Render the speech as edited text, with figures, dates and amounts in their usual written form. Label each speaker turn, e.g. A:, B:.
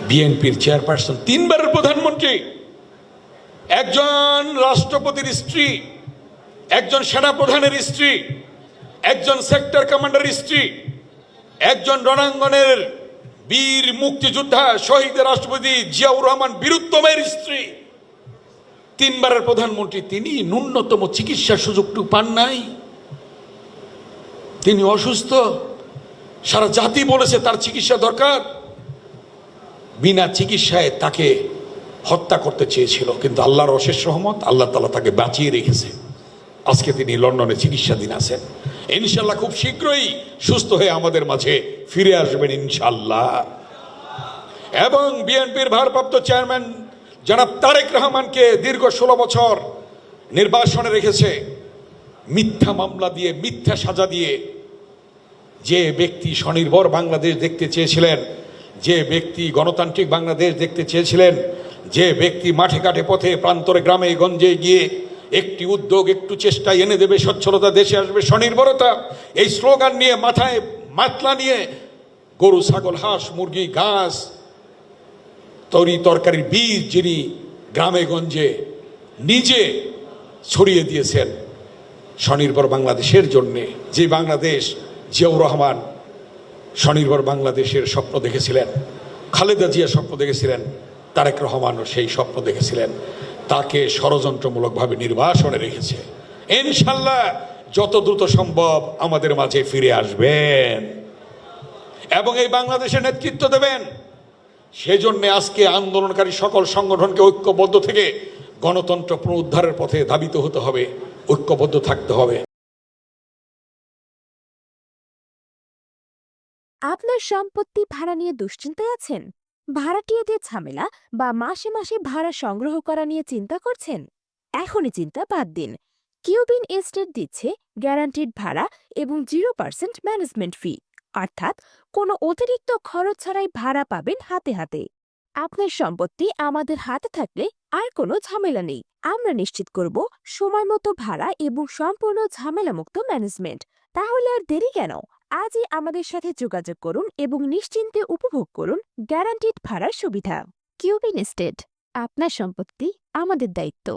A: বিএনপির চেয়ারপারসন, 3বারের প্রধানমন্ত্রী, একজন রাষ্ট্রপতির স্ত্রী, একজন সেনাপ্রধানের স্ত্রী, একজন সেক্টর কমান্ডারের স্ত্রী, একজন রণাঙ্গনের বীর মুক্তিযোদ্ধা শহীদ রাষ্ট্রপতি জিয়াউর রহমান বীরুত্তমের স্ত্রী, 3বারের প্রধানমন্ত্রী, তিনি ন্যূনতম চিকিৎসার সুযোগটুকু পান নাই। তিনি অসুস্থ, সারা জাতি বলেছে তার চিকিৎসা দরকার। বিনা চিকিৎসায় তাকে হত্যা করতে চেয়েছিল, কিন্তু আল্লাহর অশেষ রহমত, আল্লাহ তাআলা তাকে বাঁচিয়ে রেখেছে। আজকে তিনি লন্ডনে চিকিৎসাধীন আছেন। ইনশাল্লাহ খুব শীঘ্রই সুস্থ হয়ে আমাদের মাঝে ফিরে আসবেন ইনশাল্লাহ। এবং বিএনপির ভারপ্রাপ্ত চেয়ারম্যান জনাব তারেক রহমানকে দীর্ঘ 16 বছর নির্বাসনে রেখেছে, মিথ্যা মামলা দিয়ে, মিথ্যা সাজা দিয়ে। যে ব্যক্তি স্বনির্ভর বাংলাদেশ দেখতে চেয়েছিলেন, যে ব্যক্তি গণতান্ত্রিক বাংলাদেশ দেখতে চেয়েছিলেন, যে ব্যক্তি মাঠে ঘাটে পথে প্রান্তরে গ্রামে গঞ্জে গিয়ে একটি উদ্যোগ, একটু চেষ্টা এনে দেবে সচ্ছলতা, দেশে আসবে স্বনির্ভরতা, এই স্লোগান নিয়ে মাথায় মাতলা নিয়ে গরু ছাগল হাঁস মুরগি ঘাস তরি তরকারির বীজ যিনি গ্রামে গঞ্জে নিজে ছড়িয়ে দিয়েছেন স্বনির্ভর বাংলাদেশের জন্যে, যে বাংলাদেশ জিয়াউর রহমান স্বনির্ভর বাংলাদেশের স্বপ্ন দেখেছিলেন, খালেদা জিয়া স্বপ্ন দেখেছিলেন, তারেক রহমানও সেই স্বপ্ন দেখেছিলেন, তাকে ষড়যন্ত্রমূলকভাবে নির্বাসনে রেখেছে। ইনশাল্লাহ যত দ্রুত সম্ভব আমাদের মাঝে ফিরে আসবেন এবং এই বাংলাদেশের নেতৃত্ব দেবেন। সেজন্য আজকে আন্দোলনকারী সকল সংগঠনকে ঐক্যবদ্ধ থেকে গণতন্ত্র পুনরুদ্ধারের পথে ধাবিত হতে হবে, ঐক্যবদ্ধ থাকতে হবে।
B: আপনার সম্পত্তি ভাড়া নিয়ে দুশ্চিন্তায় আছেন? ভাড়াটিয়াদের ঝামেলা বা মাসে মাসে ভাড়া সংগ্রহ করা নিয়ে চিন্তা করছেন? এখনই চিন্তা বাদ দিন। কিউবিন এস্টেট দিচ্ছে গ্যারান্টিড ভাড়া এবং 0% ম্যানেজমেন্ট ফি, অর্থাৎ কোনো অতিরিক্ত খরচ ছাড়াই ভাড়া পাবেন হাতে হাতে। আপনার সম্পত্তি আমাদের হাতে থাকলে আর কোনো ঝামেলা নেই। আমরা নিশ্চিত করব সময়মতো ভাড়া এবং সম্পূর্ণ ঝামেলামুক্ত ম্যানেজমেন্ট। তাহলে আর দেরি কেন? আজই আমাদের সাথে যোগাযোগ করুন এবং নিশ্চিন্তে উপভোগ করুন গ্যারান্টিড ভাড়ার সুবিধা। কিউবিন এস্টেট, আপনার সম্পত্তি আমাদের দায়িত্ব।